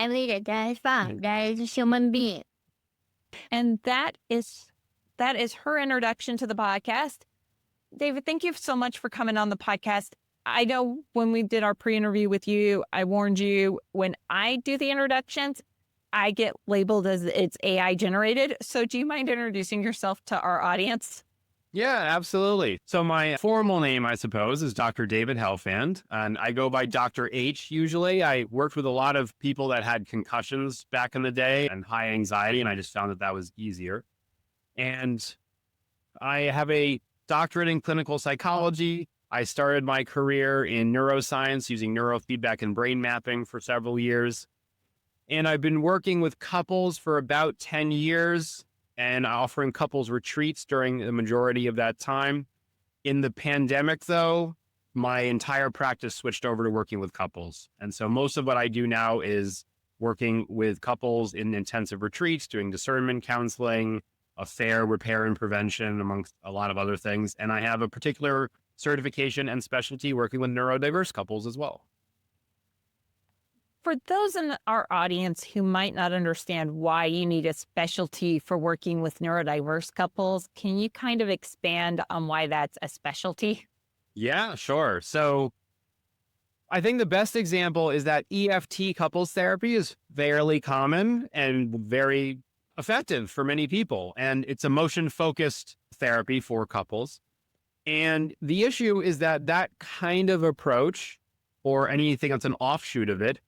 I'm Leta. That is fine. That is a human being. And that is her introduction to the podcast. David, thank you so much for coming on the podcast. I know when we did our pre-interview with you, I warned you when I do the introductions, I get labeled as it's AI generated. So do you mind introducing yourself to our audience? Yeah, absolutely. So my formal name, I suppose, is Dr. David Helfand, and I go by Dr. H usually. I worked with a lot of people that had concussions back in the day and high anxiety, and I just found that that was easier. And I have a doctorate in clinical psychology. I started my career in neuroscience using neurofeedback and brain mapping for several years. And I've been working with couples for about 10 years and offering couples retreats during the majority of that time. In the pandemic, though, my entire practice switched over to working with couples. And so most of what I do now is working with couples in intensive retreats, doing discernment counseling, affair repair and prevention, amongst a lot of other things. And I have a particular certification and specialty working with neurodiverse couples as well. For those in our audience who might not understand why you need a specialty for working with neurodiverse couples, can you kind of expand on why that's a specialty? Yeah, sure. So I think the best example is that EFT couples therapy is fairly common and very effective for many people. And it's emotion-focused therapy for couples. And the issue is that that kind of approach, or anything that's an offshoot of it,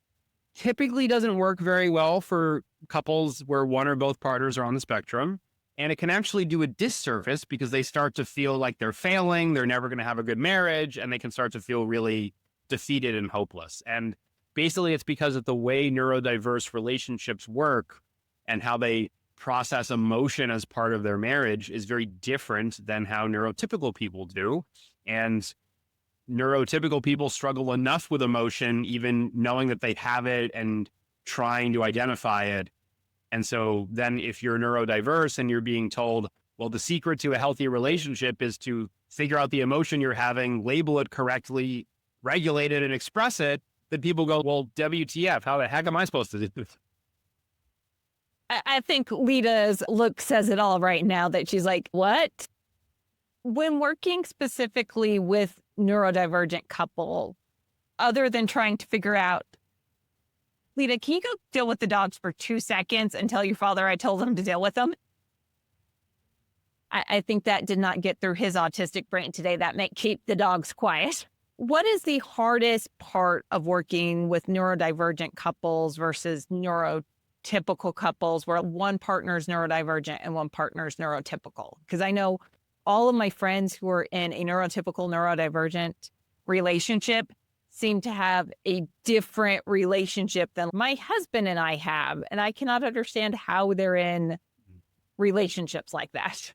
typically doesn't work very well for couples where one or both partners are on the spectrum. And it can actually do a disservice because they start to feel like they're failing, they're never going to have a good marriage, and they can start to feel really defeated and hopeless. And basically it's because of the way neurodiverse relationships work and how they process emotion as part of their marriage is very different than how neurotypical people do. And neurotypical people struggle enough with emotion, even knowing that they have it and trying to identify it. And so then if you're neurodiverse and you're being told, well, the secret to a healthy relationship is to figure out the emotion you're having, label it correctly, regulate it, and express it, then people go, well, WTF, how the heck am I supposed to do this? I think Leta's look says it all right now that she's like, what? When working specifically with neurodivergent couple, other than trying to figure out, Leta, can you go deal with the dogs for 2 seconds and tell your father I told him to deal with them? I think that did not get through his autistic brain today. That might keep the dogs quiet. What is the hardest part of working with neurodivergent couples versus neurotypical couples where one partner is neurodivergent and one partner is neurotypical? Because I know all of my friends who are in a neurotypical, neurodivergent relationship seem to have a different relationship than my husband and I have. And I cannot understand how they're in relationships like that.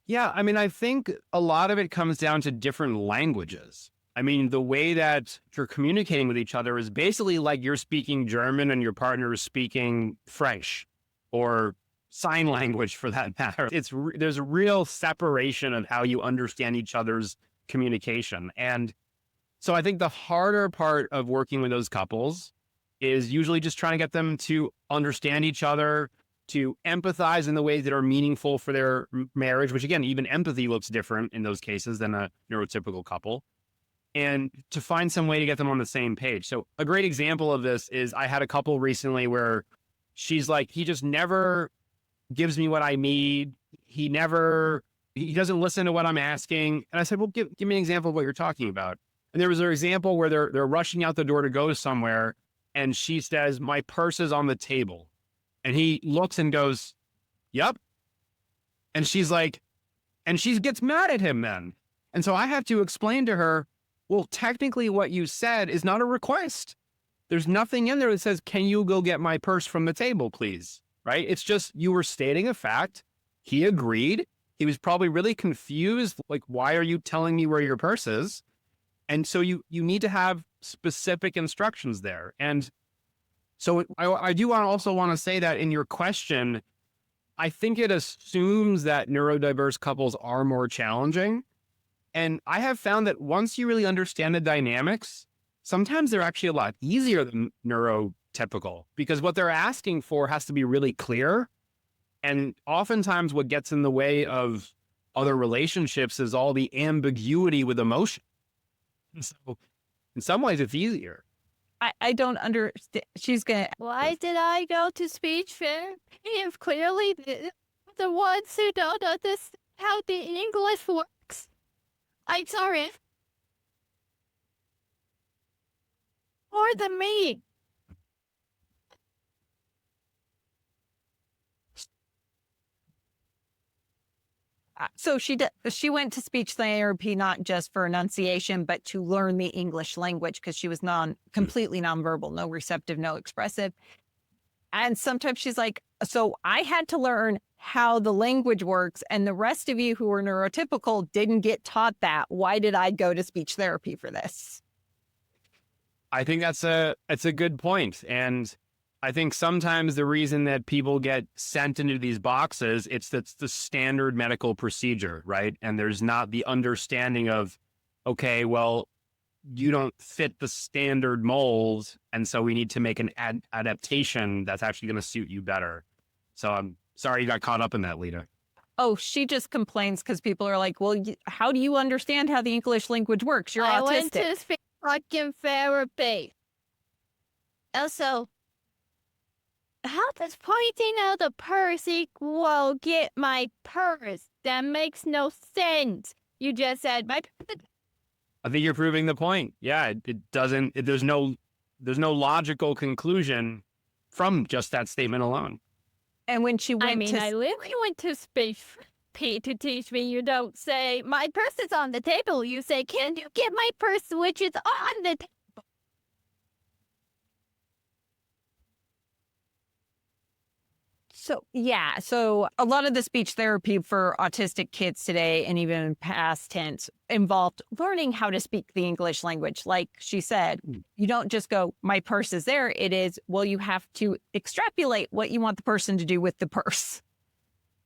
Yeah, I mean, I think a lot of it comes down to different languages. I mean, the way that you're communicating with each other is basically like you're speaking German and your partner is speaking French or sign language for that matter. There's a real separation of how you understand each other's communication. And so I think the harder part of working with those couples is usually just trying to get them to understand each other, to empathize in the ways that are meaningful for their marriage, which again, even empathy looks different in those cases than a neurotypical couple, and to find some way to get them on the same page. So a great example of this is I had a couple recently where she's like, he just never gives me what I need. He doesn't listen to what I'm asking. And I said, well, give me an example of what you're talking about. And there was an example where they're rushing out the door to go somewhere. And she says, my purse is on the table. And he looks and goes, yep. And she's like, and she gets mad at him then. And so I have to explain to her, well, technically what you said is not a request. There's nothing in there that says, can you go get my purse from the table, please? Right? It's just, you were stating a fact. He agreed. He was probably really confused. Like, why are you telling me where your purse is? And so you need to have specific instructions there. And so I do also want to say that in your question, I think it assumes that neurodiverse couples are more challenging. And I have found that once you really understand the dynamics, sometimes they're actually a lot easier than neurotypical neurotypical, because what they're asking for has to be really clear. And oftentimes what gets in the way of other relationships is all the ambiguity with emotion. And so in some ways it's easier. I don't understand. She's going to, Why did I go to speech therapy if clearly the ones who don't understand how the English works? I'm sorry. More than me. so she went to speech therapy not just for enunciation, but to learn the English language because she was completely nonverbal, no receptive, no expressive. And sometimes she's like, so I had to learn how the language works, and the rest of you who are neurotypical didn't get taught that. Why did I go to speech therapy for this? I think that's a good point. And I think sometimes the reason that people get sent into these boxes, that's the standard medical procedure, right? And there's not the understanding of, okay, well, you don't fit the standard mold, and so we need to make an adaptation that's actually going to suit you better. So I'm sorry you got caught up in that, Leta. Oh, she just complains because people are like, well, how do you understand how the English language works? You're I autistic. went to speech fucking therapy. Also, how does pointing out the purse equal get my purse? That makes no sense. You just said my. I think you're proving the point. Yeah, it doesn't. There's no logical conclusion from just that statement alone. And when she went I literally went to speech therapy to teach me you don't say my purse is on the table. You say, can you get my purse, which is on the table? So a lot of the speech therapy for autistic kids today, and even in past tense, involved learning how to speak the English language. Like she said, you don't just go, my purse is there. It is, well, you have to extrapolate what you want the person to do with the purse.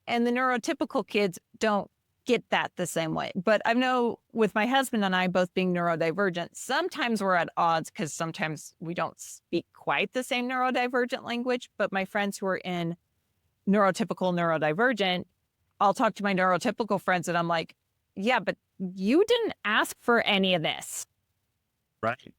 And the neurotypical kids don't get that the same way. But I know with my husband and I both being neurodivergent, sometimes we're at odds because sometimes we don't speak quite the same neurodivergent language. But my friends who are in neurotypical, neurodivergent, I'll talk to my neurotypical friends and I'm like, yeah, but you didn't ask for any of this. Right.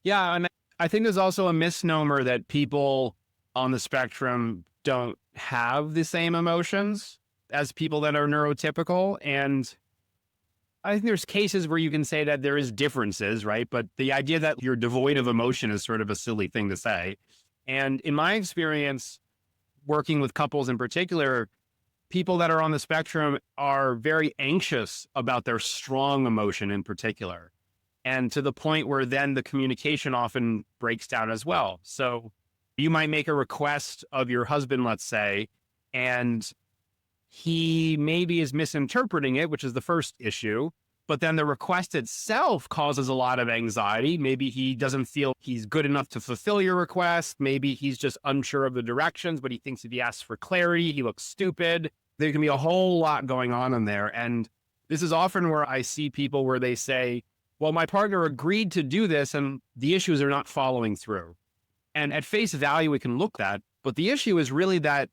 Yeah. And I think there's also a misnomer that people on the spectrum don't have the same emotions as people that are neurotypical. And I think there's cases where you can say that there is differences, right? But the idea that you're devoid of emotion is sort of a silly thing to say. And in my experience, working with couples in particular, people that are on the spectrum are very anxious about their strong emotion in particular. And to the point where then the communication often breaks down as well. So you might make a request of your husband, let's say, and he maybe is misinterpreting it, which is the first issue. But then the request itself causes a lot of anxiety. Maybe he doesn't feel he's good enough to fulfill your request. Maybe he's just unsure of the directions, but he thinks if he asks for clarity, he looks stupid. There can be a whole lot going on in there. And this is often where I see people where they say, well, my partner agreed to do this and the issues are not following through. And at face value, we can look at, but the issue is really that,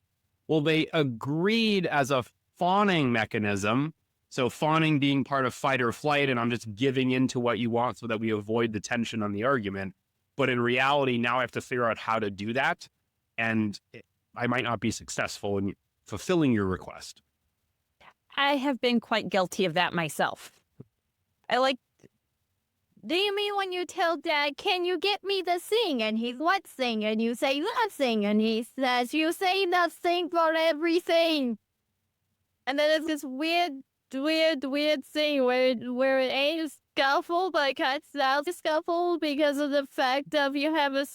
well, they agreed as a fawning mechanism. So fawning being part of fight or flight, and I'm just giving into what you want so that we avoid the tension on the argument. But in reality, now I have to figure out how to do that. And I might not be successful in fulfilling your request. I have been quite guilty of that myself. Do you mean when you tell dad, can you get me the thing? And he's what thing? And you say nothing. And he says, you say nothing for everything. And then it's this weird thing where it ain't a scuffle, but it cuts out the scuffle because of the fact of you have a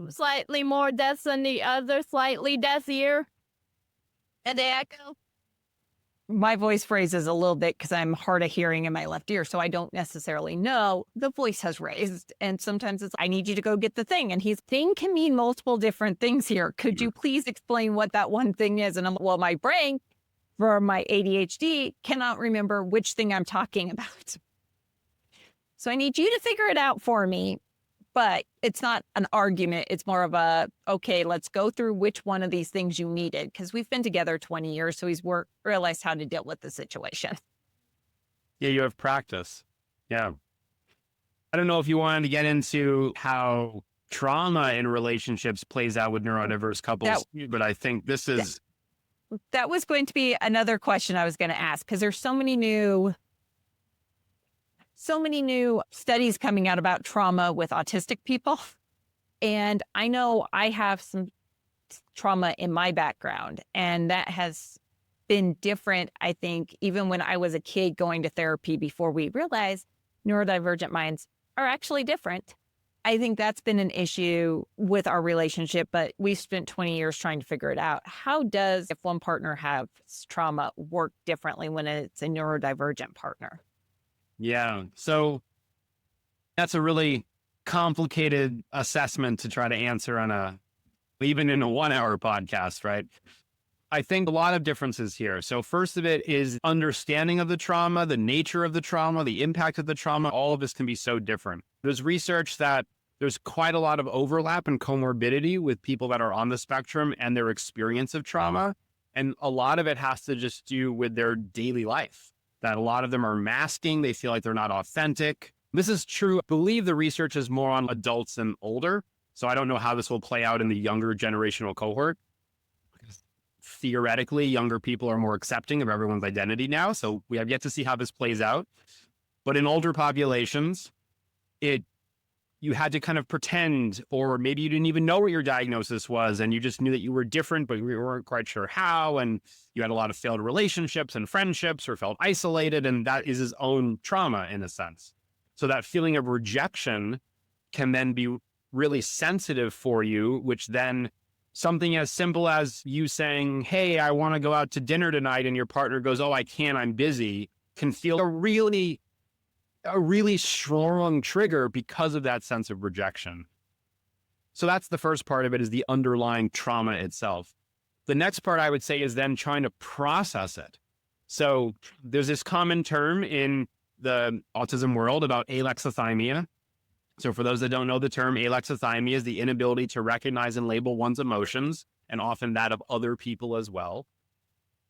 slightly more death than the other, slightly deafier. And they echo. My voice phrases a little bit because I'm hard of hearing in my left ear, so I don't necessarily know. The voice has raised, and sometimes it's, I need you to go get the thing. And thing can mean multiple different things here. Could you please explain what that one thing is? And well, my brain, for my ADHD, cannot remember which thing I'm talking about. So I need you to figure it out for me. but it's not an argument. It's more of a, okay, let's go through which one of these things you needed. Because we've been together 20 years, so he's realized how to deal with the situation. Yeah, you have practice. Yeah. I don't know if you wanted to get into how trauma in relationships plays out with neurodiverse couples, but I think this is... That was going to be another question I was going to ask, because there's so many new studies coming out about trauma with autistic people. And I know I have some trauma in my background, and that has been different, I think, even when I was a kid going to therapy before we realized neurodivergent minds are actually different. I think that's been an issue with our relationship, but we've spent 20 years trying to figure it out. How does, if one partner has trauma, work differently when it's a neurodivergent partner? Yeah. So that's a really complicated assessment to try to answer even in a 1-hour podcast, right? I think a lot of differences here. So first of it is understanding of the trauma, the nature of the trauma, the impact of the trauma. All of this can be so different. There's research that there's quite a lot of overlap and comorbidity with people that are on the spectrum and their experience of trauma. And a lot of it has to just do with their daily life, that a lot of them are masking. They feel like they're not authentic. This is true. I believe the research is more on adults than older. So I don't know how this will play out in the younger generational cohort. Theoretically, younger people are more accepting of everyone's identity now. So we have yet to see how this plays out. But in older populations, you had to kind of pretend, or maybe you didn't even know what your diagnosis was, and you just knew that you were different, but you weren't quite sure how. And you had a lot of failed relationships and friendships, or felt isolated. And that is his own trauma in a sense. So that feeling of rejection can then be really sensitive for you, which then something as simple as you saying, hey, I want to go out to dinner tonight, and your partner goes, oh, I can't, I'm busy, can feel a really strong trigger because of that sense of rejection. So that's the first part of it, is the underlying trauma itself. The next part I would say is then trying to process it. So there's this common term in the autism world about alexithymia. So for those that don't know the term, alexithymia is the inability to recognize and label one's emotions, and often that of other people as well.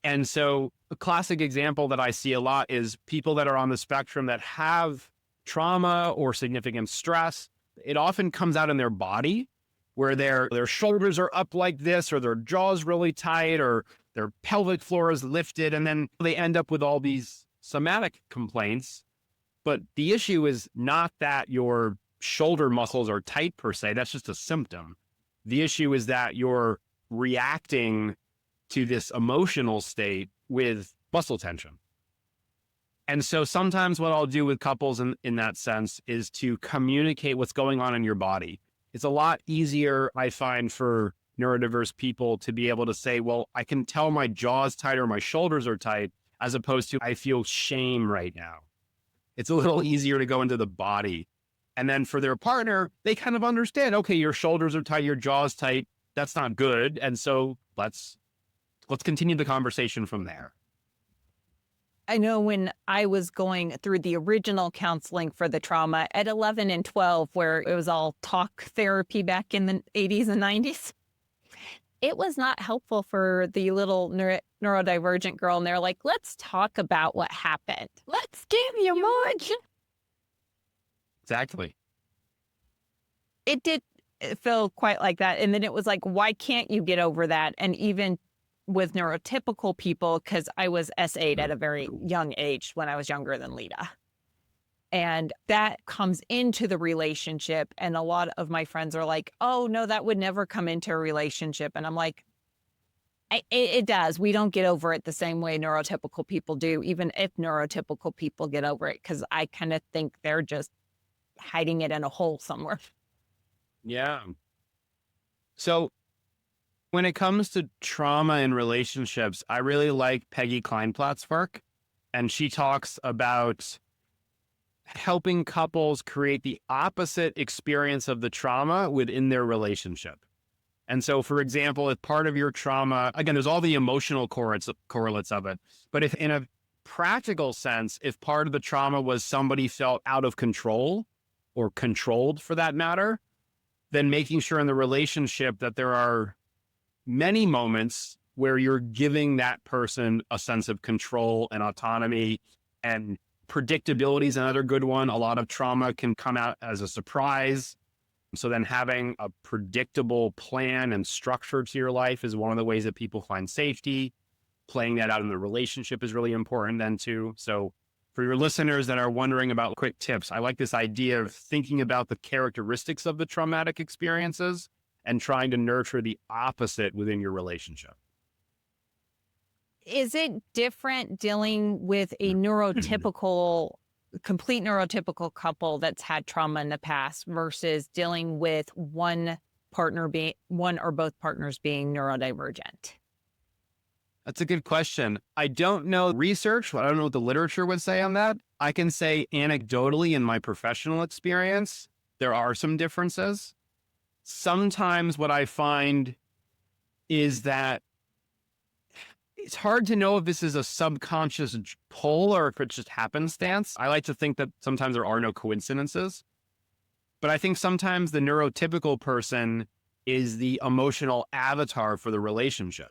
And so a classic example that I see a lot is people that are on the spectrum that have trauma or significant stress. It often comes out in their body, where their shoulders are up like this, or their jaw's really tight, or their pelvic floor is lifted, and then they end up with all these somatic complaints. But the issue is not that your shoulder muscles are tight per se. That's just a symptom. The issue is that you're reacting to this emotional state with muscle tension. And so sometimes what I'll do with couples in that sense is to communicate what's going on in your body. It's a lot easier, I find, for neurodiverse people to be able to say, well, I can tell my jaw's tight or my shoulders are tight, as opposed to I feel shame right now. It's a little easier to go into the body. And then for their partner, they kind of understand, okay, your shoulders are tight, your jaw's tight. That's not good. And so let's continue the conversation from there. I know when I was going through the original counseling for the trauma at 11 and 12, where it was all talk therapy back in the 80s and 90s, it was not helpful for the little neurodivergent girl. And they're like, let's talk about what happened. Let's give you more. Exactly. It did feel quite like that. And then it was like, why can't you get over that? And even with neurotypical people, because I was S8 at a very young age when I was younger than Leta. And that comes into the relationship. And a lot of my friends are like, oh, no, that would never come into a relationship. And I'm like, it does. We don't get over it the same way neurotypical people do, even if neurotypical people get over it, because I kind of think they're just hiding it in a hole somewhere. Yeah. So when it comes to trauma in relationships, I really like Peggy Kleinplatz's work. And she talks about helping couples create the opposite experience of the trauma within their relationship. And so, for example, if part of your trauma, again, there's all the emotional correlates of it. But if in a practical sense, if part of the trauma was somebody felt out of control, or controlled for that matter, then making sure in the relationship that there are many moments where you're giving that person a sense of control and autonomy, and predictability is another good one. A lot of trauma can come out as a surprise. So then having a predictable plan and structure to your life is one of the ways that people find safety. Playing that out in the relationship is really important then too. So for your listeners that are wondering about quick tips, I like this idea of thinking about the characteristics of the traumatic experiences and trying to nurture the opposite within your relationship. Is it different dealing with a complete neurotypical couple that's had trauma in the past versus dealing with one or both partners being neurodivergent? That's a good question. I don't know research. I don't know what the literature would say on that. I can say anecdotally in my professional experience, there are some differences. Sometimes what I find is that it's hard to know if this is a subconscious pull or if it's just happenstance. I like to think that sometimes there are no coincidences, but I think sometimes the neurotypical person is the emotional avatar for the relationship.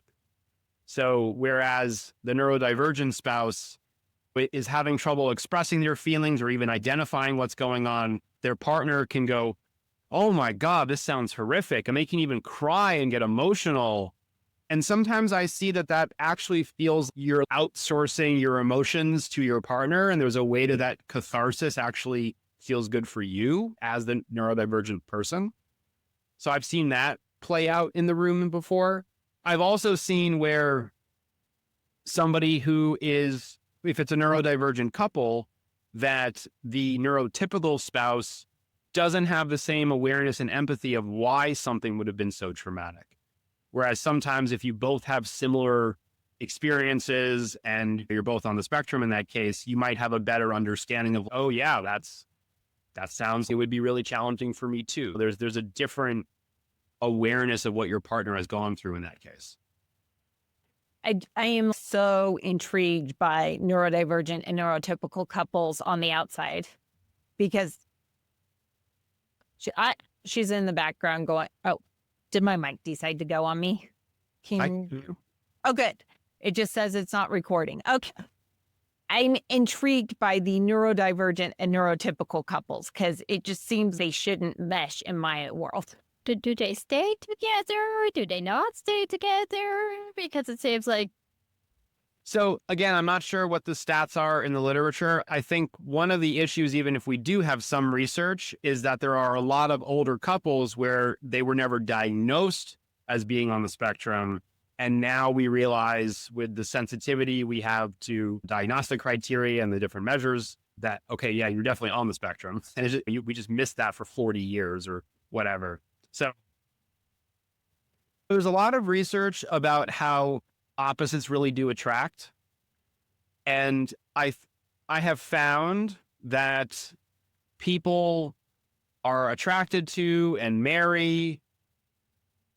So whereas the neurodivergent spouse is having trouble expressing their feelings or even identifying what's going on, their partner can go, "Oh my God, this sounds horrific." And they can even cry and get emotional. And sometimes I see that that actually feels you're outsourcing your emotions to your partner. And there's a way to that catharsis actually feels good for you as the neurodivergent person. So I've seen that play out in the room before. I've also seen where somebody who is, if it's a neurodivergent couple, that the neurotypical spouse doesn't have the same awareness and empathy of why something would have been so traumatic. Whereas sometimes if you both have similar experiences and you're both on the spectrum in that case, you might have a better understanding of, oh yeah, that sounds, it would be really challenging for me too. There's a different awareness of what your partner has gone through in that case. I am so intrigued by neurodivergent and neurotypical couples on the outside because she's in the background going, "Oh, did my mic decide to go on me?" Oh, good. It just says it's not recording. Okay. I'm intrigued by the neurodivergent and neurotypical couples because it just seems they shouldn't mesh in my world. Do they stay together? Do they not stay together? Because it seems like... So again, I'm not sure what the stats are in the literature. I think one of the issues, even if we do have some research, is that there are a lot of older couples where they were never diagnosed as being on the spectrum. And now we realize with the sensitivity we have to diagnostic criteria and the different measures that, okay, yeah, you're definitely on the spectrum. And we just missed that for 40 years or whatever. So there's a lot of research about how opposites really do attract. And I have found that people are attracted to and marry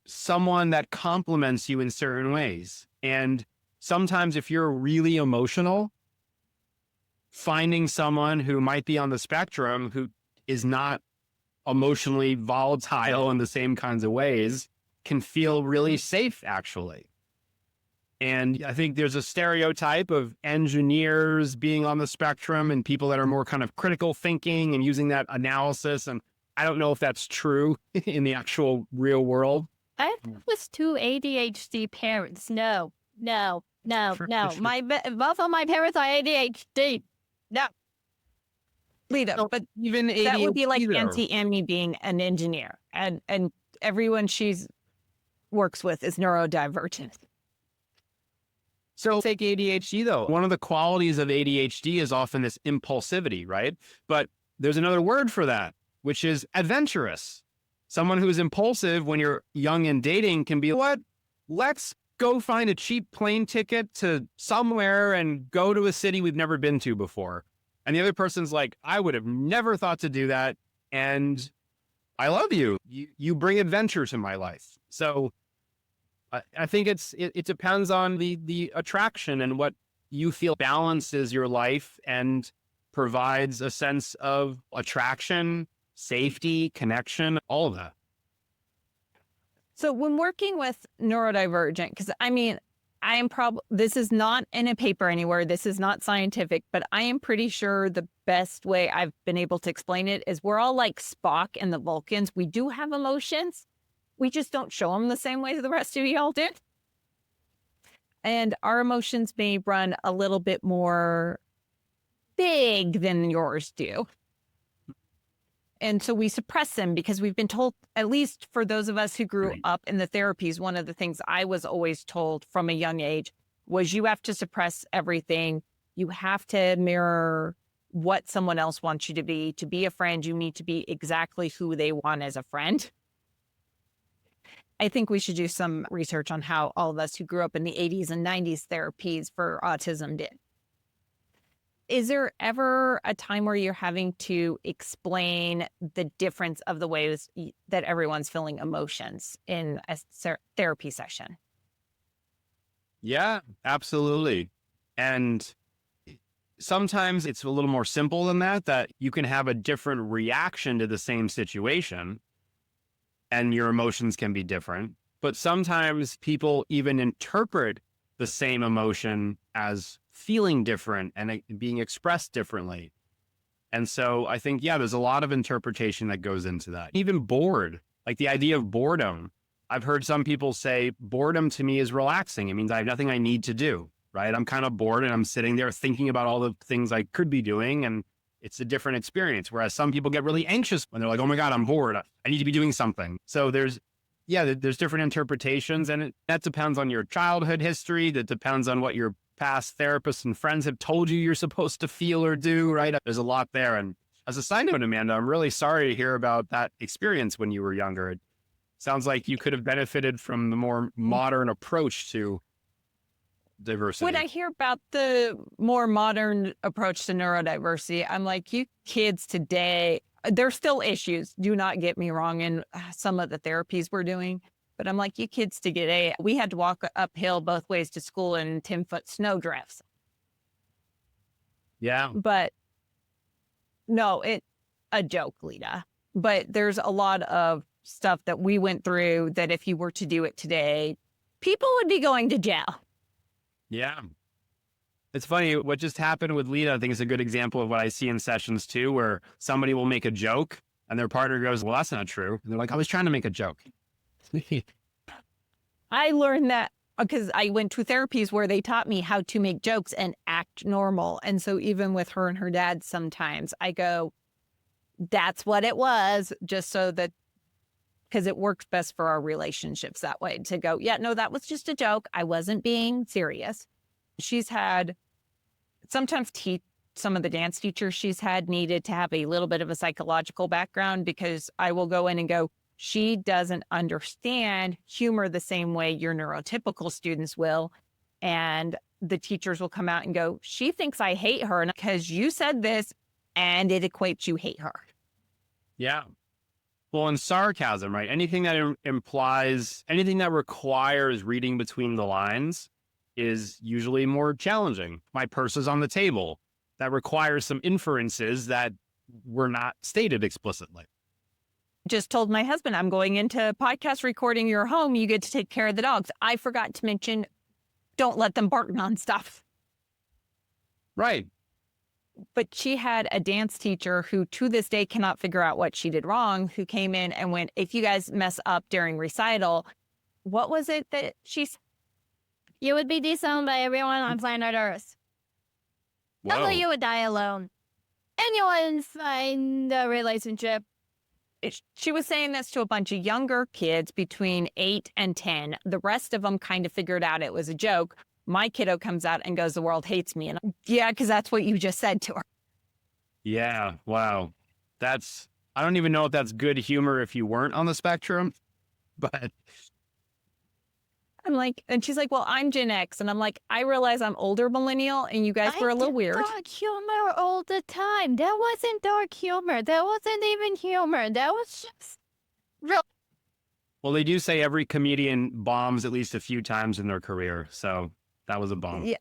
someone that complements you in certain ways. And sometimes if you're really emotional, finding someone who might be on the spectrum who is not emotionally volatile in the same kinds of ways can feel really safe, actually. And I think there's a stereotype of engineers being on the spectrum and people that are more kind of critical thinking and using that analysis. And I don't know if that's true in the actual real world. I was two ADHD parents. No. Both of my parents are ADHD. No. Leta, but even that would be like either. Auntie Emmy being an engineer, and everyone she's works with is neurodivergent. So take ADHD though. One of the qualities of ADHD is often this impulsivity, right? But there's another word for that, which is adventurous. Someone who's impulsive when you're young and dating can be, what? Let's go find a cheap plane ticket to somewhere and go to a city we've never been to before. And the other person's like, I would have never thought to do that. And I love you. You bring adventure to my life. So I think it depends on the attraction and what you feel balances your life and provides a sense of attraction, safety, connection, all of that. So when working with neurodivergent, because I mean, this is not in a paper anywhere. This is not scientific, but I am pretty sure the best way I've been able to explain it is we're all like Spock and the Vulcans. We do have emotions. We just don't show them the same way the rest of y'all do. And our emotions may run a little bit more big than yours do. And so we suppress them because we've been told, at least for those of us who grew up in the therapies, one of the things I was always told from a young age was you have to suppress everything. You have to mirror what someone else wants you to be. To be a friend, you need to be exactly who they want as a friend. I think we should do some research on how all of us who grew up in the 80s and 90s therapies for autism did. Is there ever a time where you're having to explain the difference of the ways that everyone's feeling emotions in a therapy session? Yeah, absolutely. And sometimes it's a little more simple than that you can have a different reaction to the same situation and your emotions can be different. But sometimes people even interpret the same emotion as feeling different and being expressed differently. And so I think, yeah, there's a lot of interpretation that goes into that. Even bored, like the idea of boredom. I've heard some people say boredom to me is relaxing. It means I have nothing I need to do, right? I'm kind of bored and I'm sitting there thinking about all the things I could be doing. And it's a different experience. Whereas some people get really anxious when they're like, oh my God, I'm bored. I need to be doing something. So there's different interpretations, and that depends on your childhood history. That depends on what your past therapists and friends have told you you're supposed to feel or do, right? There's a lot there. And as a side note, Amanda, I'm really sorry to hear about that experience when you were younger. It sounds like you could have benefited from the more modern approach to diversity. When I hear about the more modern approach to neurodiversity, I'm like, you kids today, there's still issues. Do not get me wrong in some of the therapies we're doing. But I'm like, you kids today, we had to walk uphill both ways to school in 10-foot snow drifts. Yeah. But no, a joke, Leta. But there's a lot of stuff that we went through that if you were to do it today, people would be going to jail. Yeah. It's funny, what just happened with Leta, I think is a good example of what I see in sessions too, where somebody will make a joke and their partner goes, well, that's not true. And they're like, I was trying to make a joke. I learned that because I went to therapies where they taught me how to make jokes and act normal. And so even with her and her dad, sometimes I go, that's what it was, just so that, because it works best for our relationships that way, to go, yeah, no, that was just a joke. I wasn't being serious. She's had sometimes some of the dance teachers she's had needed to have a little bit of a psychological background, because I will go in and go, she doesn't understand humor the same way your neurotypical students will. And the teachers will come out and go, she thinks I hate her because you said this and it equates you hate her. Yeah. Well, and sarcasm, right? Anything that implies, anything that requires reading between the lines is usually more challenging. My purse is on the table. That requires some inferences that were not stated explicitly. Just told my husband, I'm going into podcast recording your home. You get to take care of the dogs. I forgot to mention, don't let them bark on stuff. Right. But she had a dance teacher who to this day cannot figure out what she did wrong, who came in and went, if you guys mess up during recital, what was it that she said? You would be disowned by everyone on planet Earth. Although you would die alone. And you wouldn't find a relationship. She was saying this to a bunch of younger kids between 8 and 10. The rest of them kind of figured out it was a joke. My kiddo comes out and goes, the world hates me. And yeah, because that's what you just said to her. Yeah. Wow. I don't even know if that's good humor if you weren't on the spectrum, but. I'm like, and she's like, well, I'm Gen X. And I'm like, I realize I'm older millennial and you guys were a little weird. Dark humor all the time. That wasn't dark humor. That wasn't even humor. That was just real. Well, they do say every comedian bombs at least a few times in their career. So that was a bomb. Yeah.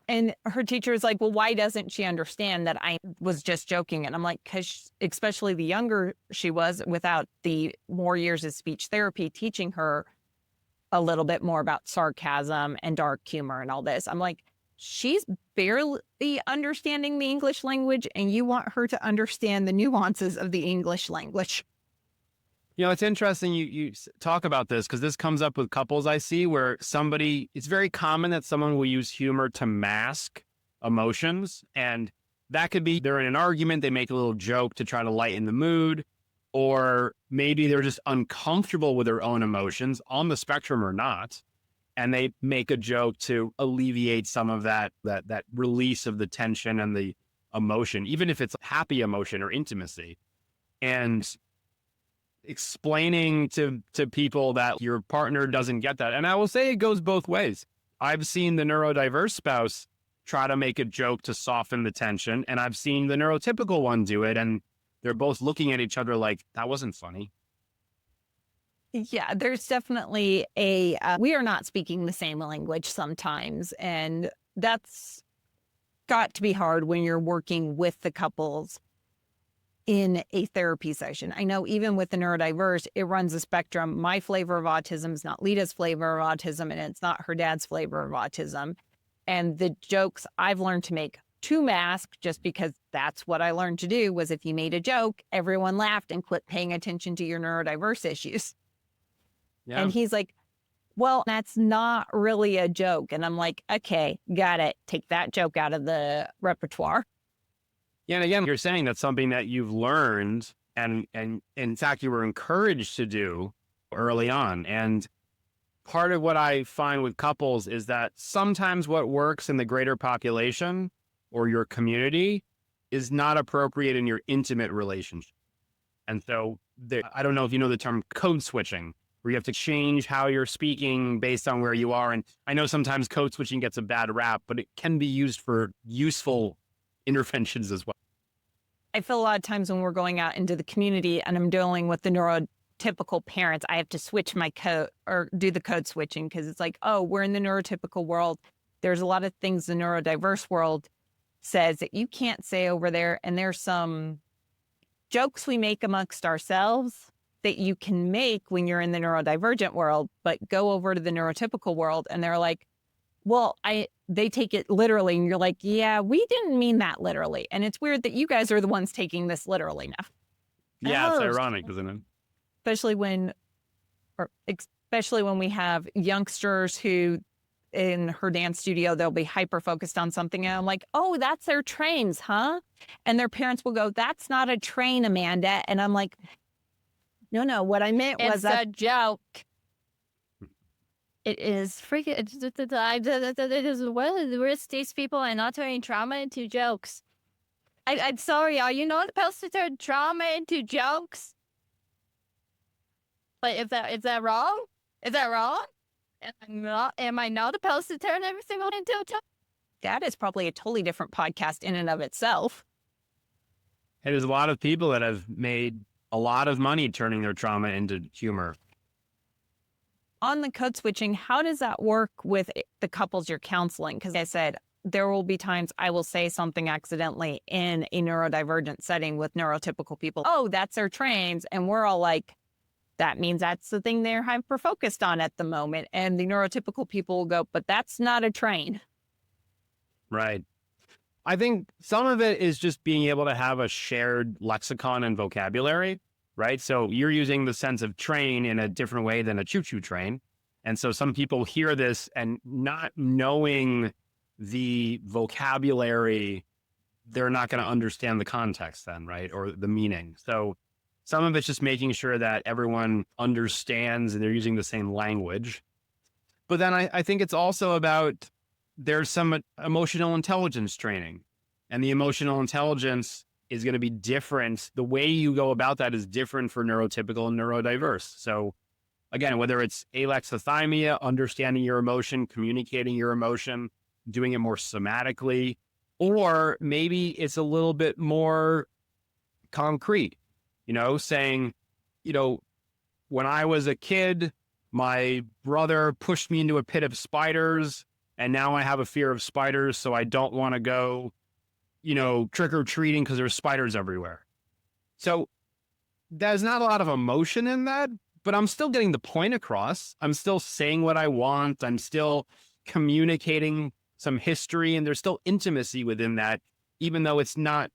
And her teacher was like, well, why doesn't she understand that I was just joking? And I'm like, because especially the younger she was, without the more years of speech therapy teaching her a little bit more about sarcasm and dark humor and all this. I'm like, she's barely understanding the English language, and you want her to understand the nuances of the English language. It's interesting you talk about this because this comes up with couples I see where it's very common that someone will use humor to mask emotions. And that could be they're in an argument, they make a little joke to try to lighten the mood, or maybe they're just uncomfortable with their own emotions on the spectrum or not. And they make a joke to alleviate some of that release of the tension and the emotion, even if it's happy emotion or intimacy. And explaining to people that your partner doesn't get that. And I will say it goes both ways. I've seen the neurodiverse spouse try to make a joke to soften the tension, and I've seen the neurotypical one do it, and they're both looking at each other like, that wasn't funny. Yeah, there's definitely we are not speaking the same language sometimes, and that's got to be hard when you're working with the couples in a therapy session. I know even with the neurodiverse, it runs a spectrum. My flavor of autism is not Leta's flavor of autism, and it's not her dad's flavor of autism. And the jokes I've learned to make to mask, just because that's what I learned to do, was if you made a joke, everyone laughed and quit paying attention to your neurodiverse issues. Yeah. And he's like, well, that's not really a joke. And I'm like, okay, got it. Take that joke out of the repertoire. Yeah, and again, you're saying that's something that you've learned and in fact, you were encouraged to do early on. And part of what I find with couples is that sometimes what works in the greater population or your community is not appropriate in your intimate relationship. And so I don't know if you know the term code switching, where you have to change how you're speaking based on where you are. And I know sometimes code switching gets a bad rap, but it can be used for useful interventions as well. I feel a lot of times when we're going out into the community and I'm dealing with the neurotypical parents, I have to switch my code or do the code switching, because it's like, oh, we're in the neurotypical world. There's a lot of things the neurodiverse world says that you can't say over there. And there's some jokes we make amongst ourselves that you can make when you're in the neurodivergent world, but go over to the neurotypical world and they're like, well, they take it literally. And you're like, yeah, we didn't mean that literally. And it's weird that you guys are the ones taking this literally now. Yeah, it's ironic, isn't it? Especially when we have youngsters who in her dance studio, they'll be hyper focused on something. And I'm like, oh, that's their trains, huh? And their parents will go, that's not a train, Amanda. And I'm like, no, what I meant was a joke. It is freaking. It is one of the worst. These people are not turning trauma into jokes. I'm sorry. Are you not supposed to turn trauma into jokes? But is that wrong? Is that wrong? Am I not supposed to turn everything into a joke? That is probably a totally different podcast in and of itself. Hey, there's a lot of people that have made a lot of money turning their trauma into humor. On the code switching, how does that work with the couples you're counseling? Because like I said, there will be times I will say something accidentally in a neurodivergent setting with neurotypical people. Oh, that's their trains. And we're all like, that means that's the thing they're hyper focused on at the moment. And the neurotypical people will go, but that's not a train. Right. I think some of it is just being able to have a shared lexicon and vocabulary, right? So you're using the sense of train in a different way than a choo-choo train. And so some people hear this and not knowing the vocabulary, they're not going to understand the context then, right? Or the meaning. So some of it's just making sure that everyone understands and they're using the same language. But then I think it's also about there's some emotional intelligence training, and the emotional intelligence is going to be different. The way you go about that is different for neurotypical and neurodiverse. So again, whether it's alexithymia, understanding your emotion, communicating your emotion, doing it more somatically, or maybe it's a little bit more concrete, saying, when I was a kid, my brother pushed me into a pit of spiders And now I have a fear of spiders, so I don't want to go, trick-or-treating because there's spiders everywhere. So there's not a lot of emotion in that, but I'm still getting the point across. I'm still saying what I want. I'm still communicating some history, and there's still intimacy within that, even though it's not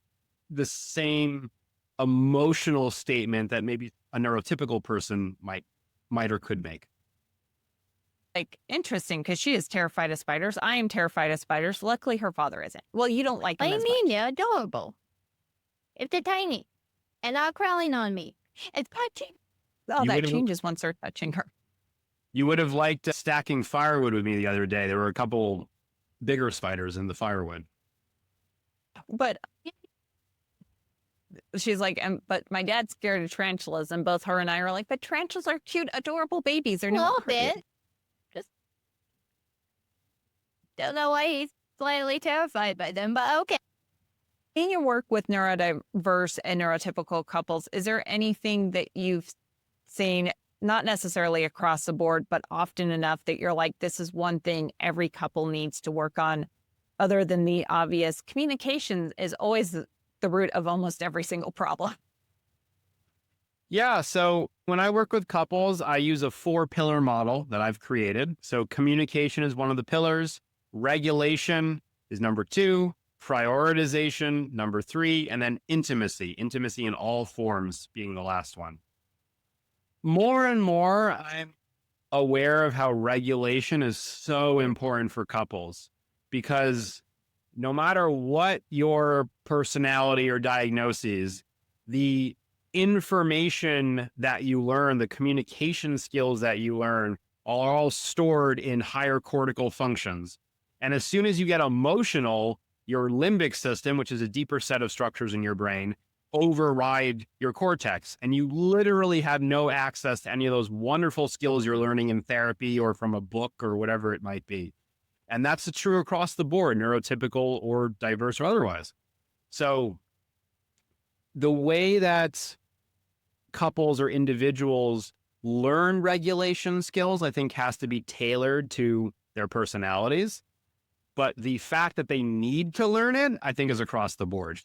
the same emotional statement that maybe a neurotypical person might or could make. Like, interesting, because she is terrified of spiders. I am terrified of spiders. Luckily, her father isn't. Well, you don't like them I as mean, much. they're adorable. If they're tiny and not crawling on me, it's touching. Oh, You that would've- changes once they're touching her. You would have liked stacking firewood with me the other day. There were a couple bigger spiders in the firewood. But she's like, but my dad's scared of tarantulas, and both her and I are like, but tarantulas are cute, adorable babies. They're A little not hurt you. bit. Just don't know why he's slightly terrified by them, but okay. In your work with neurodiverse and neurotypical couples, is there anything that you've seen, not necessarily across the board, but often enough that you're like, this is one thing every couple needs to work on, other than the obvious? Communication is always the root of almost every single problem. Yeah. So when I work with couples, I use a 4-pillar model that I've created. So communication is one of the pillars. Regulation is number 2. Prioritization, number 3, and then intimacy in all forms being the last one. More and more, I'm aware of how regulation is so important for couples, because no matter what your personality or diagnoses, the information that you learn, the communication skills that you learn are all stored in higher cortical functions. And as soon as you get emotional, your limbic system, which is a deeper set of structures in your brain, override your cortex. And you literally have no access to any of those wonderful skills you're learning in therapy or from a book or whatever it might be. And that's true across the board, neurotypical or diverse or otherwise. So the way that couples or individuals learn regulation skills, I think, has to be tailored to their personalities. But the fact that they need to learn it, I think, is across the board.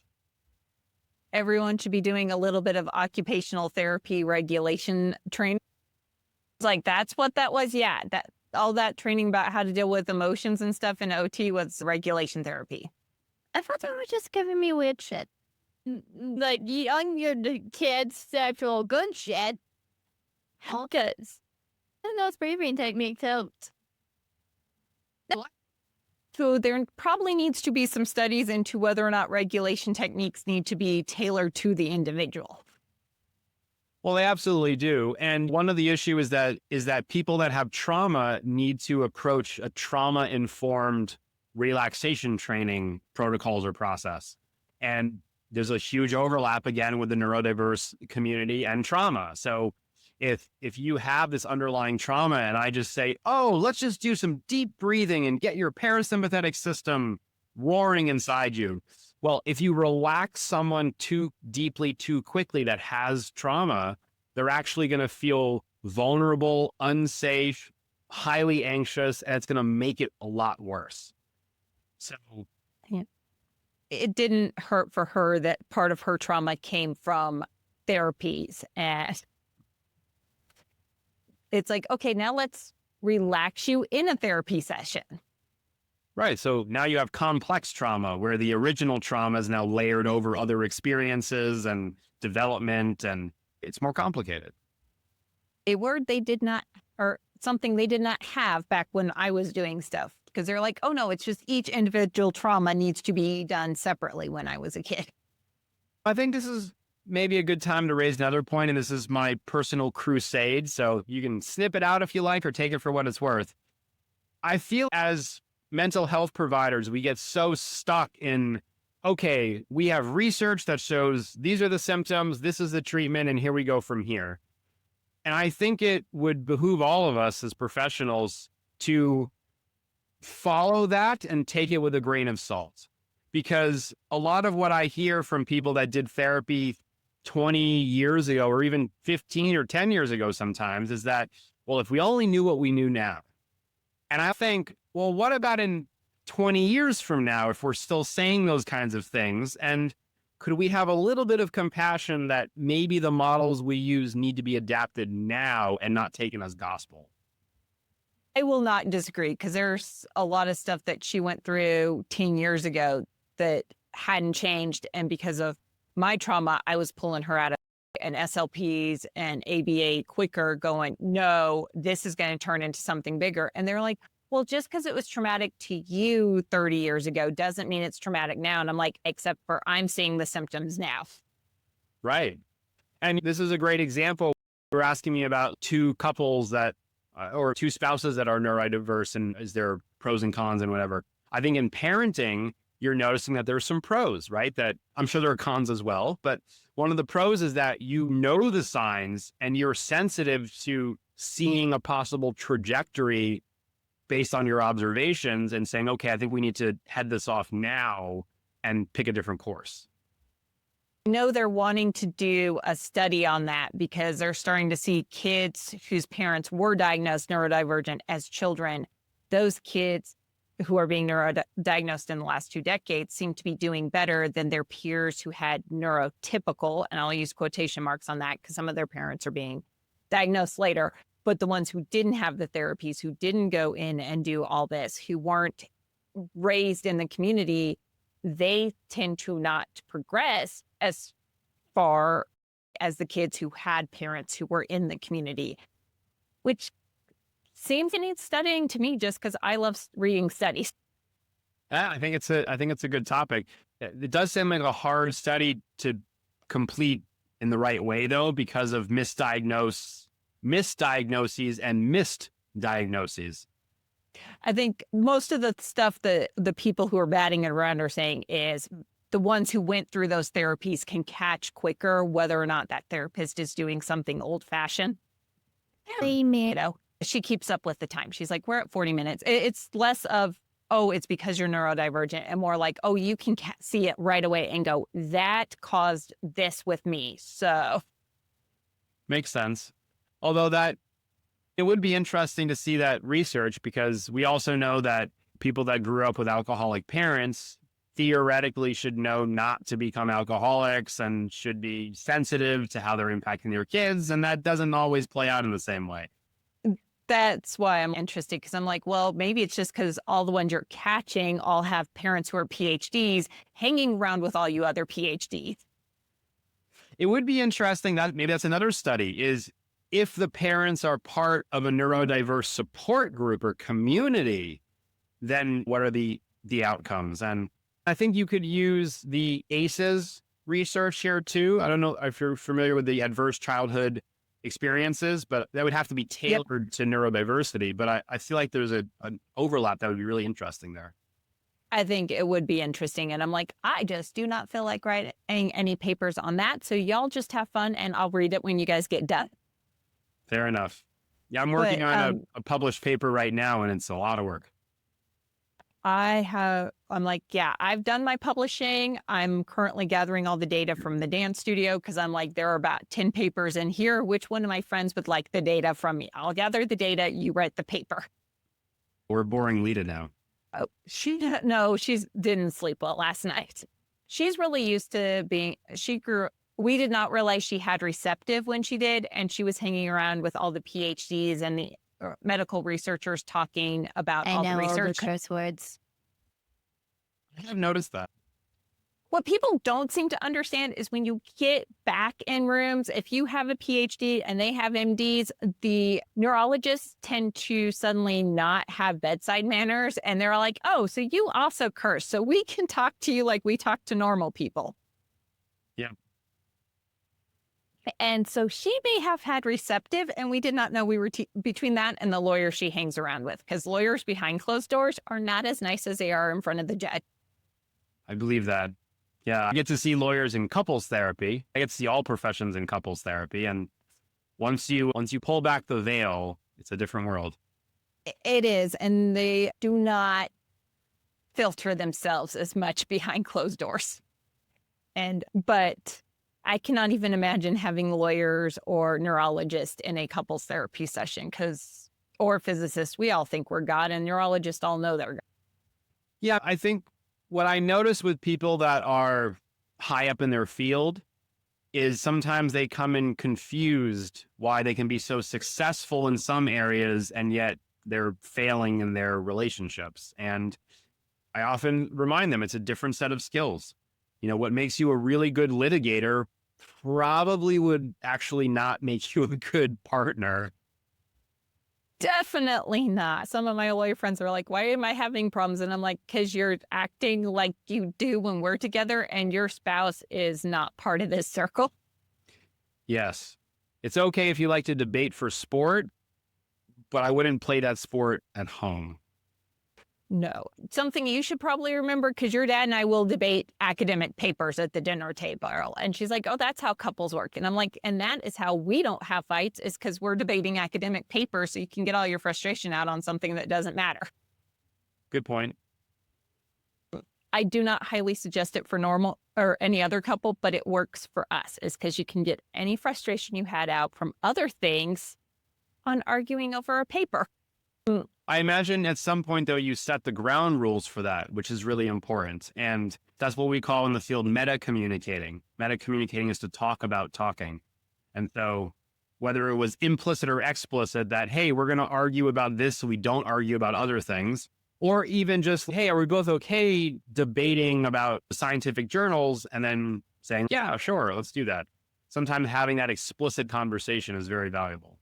Everyone should be doing a little bit of occupational therapy regulation training. It's like, that's what that was. Yeah, that all that training about how to deal with emotions and stuff in OT was regulation therapy. I thought they were just giving me weird shit. Like young your kids' sexual good shit. Because and those breathing techniques helped. So there probably needs to be some studies into whether or not regulation techniques need to be tailored to the individual. Well, they absolutely do. And one of the issues is that people that have trauma need to approach a trauma-informed relaxation training protocols or process. And there's a huge overlap, again, with the neurodiverse community and trauma. So if you have this underlying trauma and I just say, oh, let's just do some deep breathing and get your parasympathetic system roaring inside you. Well, if you relax someone too deeply, too quickly that has trauma, they're actually going to feel vulnerable, unsafe, highly anxious, and it's going to make it a lot worse. So it didn't hurt for her that part of her trauma came from therapies. And it's like, okay, now let's relax you in a therapy session. Right. So now you have complex trauma where the original trauma is now layered over other experiences and development, and it's more complicated. A word they did not, or something they did not have back when I was doing stuff, because they're like, oh no, it's just each individual trauma needs to be done separately when I was a kid. I think this is maybe a good time to raise another point, and this is my personal crusade, so you can snip it out if you like or take it for what it's worth. I feel as mental health providers, we get so stuck in, okay, we have research that shows these are the symptoms, this is the treatment, and here we go from here. And I think it would behoove all of us as professionals to follow that and take it with a grain of salt. Because a lot of what I hear from people that did therapy 20 years ago, or even 15 or 10 years ago sometimes, is that, well, if we only knew what we knew now. And I think well, what about in 20 years from now if we're still saying those kinds of things? And could we have a little bit of compassion that maybe the models we use need to be adapted now and not taken as gospel? I will not disagree because there's a lot of stuff that she went through 10 years ago that hadn't changed. And because of my trauma, I was pulling her out of and SLPs and ABA quicker going, no, this is going to turn into something bigger. And they're like, well, just because it was traumatic to you 30 years ago doesn't mean it's traumatic now. And I'm like, except for I'm seeing the symptoms now. Right. And this is a great example. You're asking me about two couples that, or two spouses that are neurodiverse and is there pros and cons and whatever. I think in parenting, you're noticing that there's some pros, right? That I'm sure there are cons as well. But one of the pros is that you know the signs and you're sensitive to seeing a possible trajectory based on your observations and saying, okay, I think we need to head this off now and pick a different course. I know they're wanting to do a study on that because they're starting to see kids whose parents were diagnosed neurodivergent as children. Those kids who are being neurodiagnosed in the last 2 decades seem to be doing better than their peers who had neurotypical, and I'll use quotation marks on that because some of their parents are being diagnosed later. But the ones who didn't have the therapies, who didn't go in and do all this, who weren't raised in the community, they tend to not progress as far as the kids who had parents who were in the community, which seems to need studying to me just because I love reading studies. Yeah, I think it's a good topic. It does seem like a hard study to complete in the right way, though, because of misdiagnoses and missed diagnoses. I think most of the stuff that the people who are batting it around are saying is the ones who went through those therapies can catch quicker whether or not that therapist is doing something old-fashioned. You know, she keeps up with the time. She's like, we're at 40 minutes. It's less of, oh, it's because you're neurodivergent, and more like, oh, you can see it right away and go, that caused this with me. So Makes sense. Although it would be interesting to see that research, because we also know that people that grew up with alcoholic parents theoretically should know not to become alcoholics and should be sensitive to how they're impacting their kids. And that doesn't always play out in the same way. that's why I'm interested, because I'm like, well, maybe it's just because all the ones you're catching all have parents who are PhDs hanging around with all you other PhDs. It would be interesting that maybe that's another study is if the parents are part of a neurodiverse support group or community, then what are the outcomes? And I think you could use the ACEs research here too. I don't know if you're familiar with the adverse childhood experiences, but that would have to be tailored to neurodiversity. But I feel like there's an overlap that would be really interesting there. I think it would be interesting. And I'm like, I just do not feel like writing any papers on that. So y'all just have fun and I'll read it when you guys get done. Fair enough. Yeah, I'm working on a published paper right now, and it's a lot of work. I'm like, yeah, I've done my publishing. I'm currently gathering all the data from the dance studio because I'm like, there are about 10 papers in here. Which one of my friends would like the data from me? I'll gather the data. You write the paper. We're boring Leta now. Oh, she didn't sleep well last night. She's really used to we did not realize she had receptive when she did. And she was hanging around with all the PhDs and the medical researchers talking about all the research. All the curse words. I've noticed that. What people don't seem to understand is when you get back in rooms, if you have a PhD and they have MDs, the neurologists tend to suddenly not have bedside manners. And they're like, oh, so you also curse. So we can talk to you like we talk to normal people. Yeah. And so she may have had receptive, and we did not know we were between that and the lawyer she hangs around with, because lawyers behind closed doors are not as nice as they are in front of the judge. I believe that. Yeah, I get to see lawyers in couples therapy. I get to see all professions in couples therapy. And once you pull back the veil, it's a different world. It is. And they do not filter themselves as much behind closed doors. But I cannot even imagine having lawyers or neurologists in a couples therapy session, because or physicists. We all think we're God, and neurologists all know they're God. Yeah, I think what I notice with people that are high up in their field is sometimes they come in confused why they can be so successful in some areas and yet they're failing in their relationships. And I often remind them it's a different set of skills. You know, what makes you a really good litigator probably would actually not make you a good partner. Definitely not. Some of my lawyer friends are like, why am I having problems? And I'm like, because you're acting like you do when we're together and your spouse is not part of this circle. Yes. It's okay if you like to debate for sport, but I wouldn't play that sport at home. No. Something you should probably remember, because your dad and I will debate academic papers at the dinner table. And she's like, oh, that's how couples work. And I'm like, and that is how we don't have fights, is because we're debating academic papers so you can get all your frustration out on something that doesn't matter. Good point. I do not highly suggest it for normal or any other couple, but it works for us, is because you can get any frustration you had out from other things on arguing over a paper. I imagine at some point, though, you set the ground rules for that, which is really important. And that's what we call in the field meta-communicating. Meta-communicating is to talk about talking. And so whether it was implicit or explicit that, hey, we're going to argue about this so we don't argue about other things, or even just, hey, are we both okay debating about scientific journals and then saying, yeah, sure, let's do that. Sometimes having that explicit conversation is very valuable.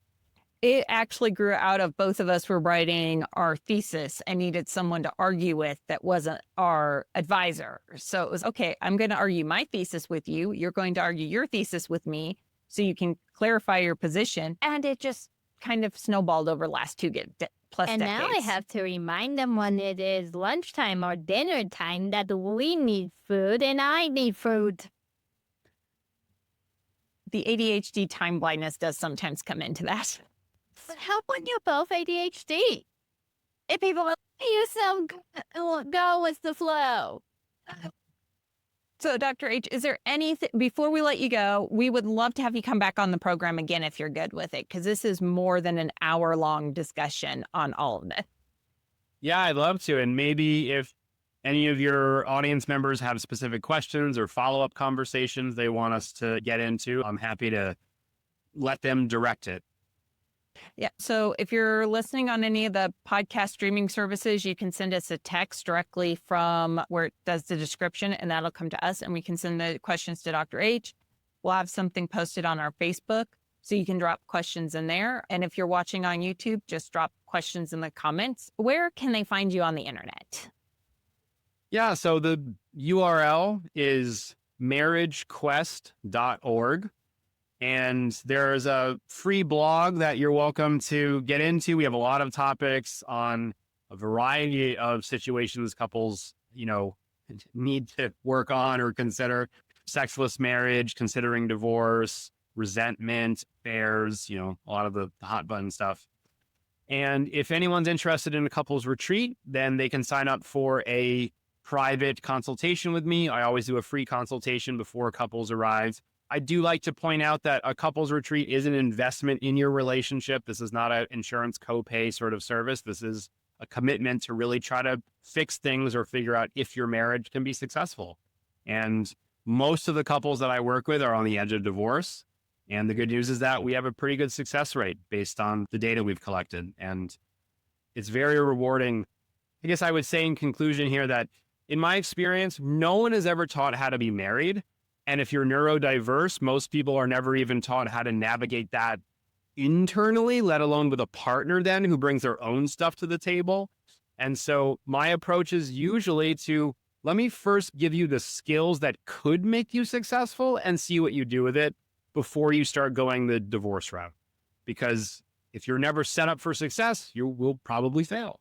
It actually grew out of both of us were writing our thesis and needed someone to argue with that wasn't our advisor. So it was, okay, I'm going to argue my thesis with you. You're going to argue your thesis with me so you can clarify your position. And it just kind of snowballed over the last plus And decades. now I have to remind them when it is lunchtime or dinner time that we need food and I need food. The ADHD time blindness does sometimes come into that. But how when you're both ADHD? If people are, you so go with the flow. So, Dr. H, is there anything, before we let you go, we would love to have you come back on the program again if you're good with it, because this is more than an hour-long discussion on all of this. Yeah, I'd love to. And maybe if any of your audience members have specific questions or follow-up conversations they want us to get into, I'm happy to let them direct it. Yeah. So if you're listening on any of the podcast streaming services, you can send us a text directly from where it does the description, and that'll come to us, and we can send the questions to Dr. H. We'll have something posted on our Facebook, so you can drop questions in there. And if you're watching on YouTube, just drop questions in the comments. Where can they find you on the internet? Yeah, so the URL is marriagequest.org. And there's a free blog that you're welcome to get into. We have a lot of topics on a variety of situations couples, need to work on or consider. Sexless marriage, considering divorce, resentment, affairs, a lot of the hot button stuff. And if anyone's interested in a couples retreat, then they can sign up for a private consultation with me. I always do a free consultation before couples arrive. I do like to point out that a couples retreat is an investment in your relationship. This is not an insurance copay sort of service. This is a commitment to really try to fix things or figure out if your marriage can be successful. And most of the couples that I work with are on the edge of divorce. And the good news is that we have a pretty good success rate based on the data we've collected. And it's very rewarding. I guess I would say in conclusion here that in my experience, no one is ever taught how to be married. And if you're neurodiverse, most people are never even taught how to navigate that internally, let alone with a partner then who brings their own stuff to the table. And so my approach is usually to let me first give you the skills that could make you successful and see what you do with it before you start going the divorce route. Because if you're never set up for success, you will probably fail.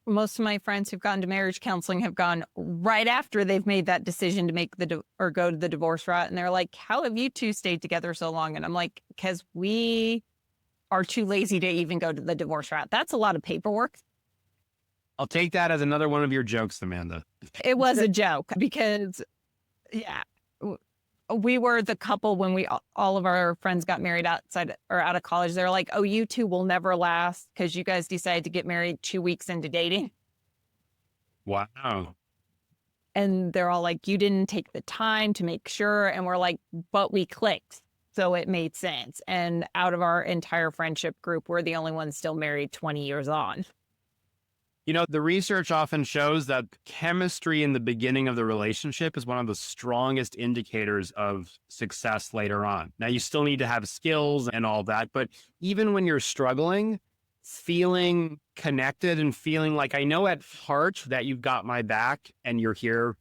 Most of my friends who've gone to marriage counseling have gone right after they've made that decision to make or go to the divorce route. And they're like, how have you two stayed together so long? And I'm like, because we are too lazy to even go to the divorce route. That's a lot of paperwork. I'll take that as another one of your jokes, Amanda. It was a joke because, yeah, we were the couple when all of our friends got married outside or out of college. They're like, oh, you two will never last because you guys decided to get married 2 weeks into dating. Wow. And they're all like, you didn't take the time to make sure. And we're like, but we clicked. So it made sense. And out of our entire friendship group, we're the only ones still married 20 years on. You know, the research often shows that chemistry in the beginning of the relationship is one of the strongest indicators of success later on. Now, you still need to have skills and all that, but even when you're struggling, feeling connected and feeling like I know at heart that you've got my back and you're here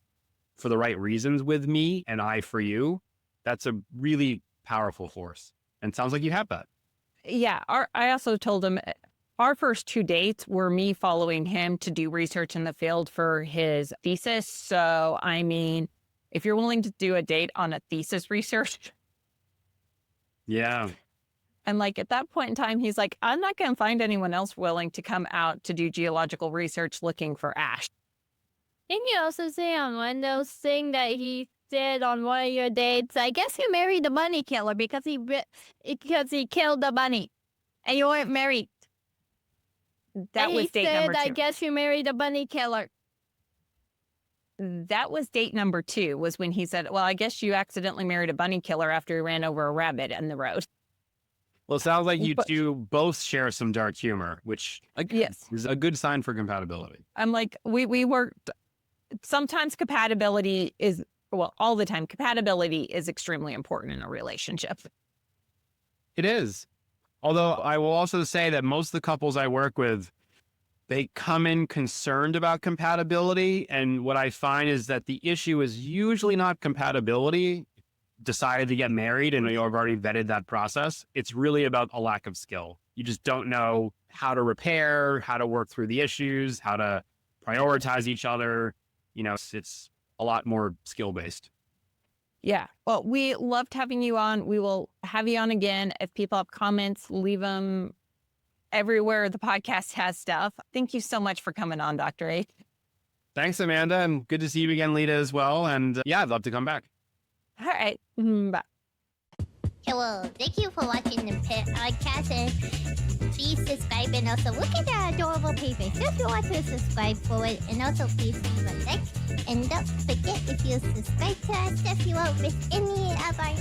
for the right reasons with me and I for you, that's a really powerful force. And it sounds like you have that. Yeah. I also told him our first 2 dates were me following him to do research in the field for his thesis. So, I mean, if you're willing to do a date on a thesis research. Yeah. And like at that point in time, he's like, I'm not going to find anyone else willing to come out to do geological research looking for ash. Didn't you also say on one of those things that he did on one of your dates, I guess you married the bunny killer because he killed the bunny and you weren't married. That was date number 2. I guess you married a bunny killer. That was date number 2, was when he said, well, I guess you accidentally married a bunny killer after he ran over a rabbit in the road. Well, it sounds like you two both share some dark humor, which yes, is a good sign for compatibility. I'm like, we worked. Sometimes compatibility is, well, all the time, compatibility is extremely important in a relationship. It is. Although I will also say that most of the couples I work with, they come in concerned about compatibility. And what I find is that the issue is usually not compatibility, decided to get married and you've already vetted that process. It's really about a lack of skill. You just don't know how to repair, how to work through the issues, how to prioritize each other. You know, it's a lot more skill-based. Yeah. Well, we loved having you on. We will have you on again. If people have comments, leave them everywhere the podcast has stuff. Thank you so much for coming on, Dr. A. Thanks, Amanda. And good to see you again, Leta, as well. And yeah, I'd love to come back. All right. Bye. Hello. Thank you for watching the podcast. And please subscribe and also look at the adorable paper. So if you want to subscribe for it, and also please leave a like. And don't forget, if you subscribe to us, if you won't miss any of our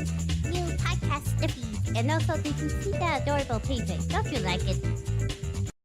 new podcast feeds. And also, did you see the adorable paper? Don't you like it?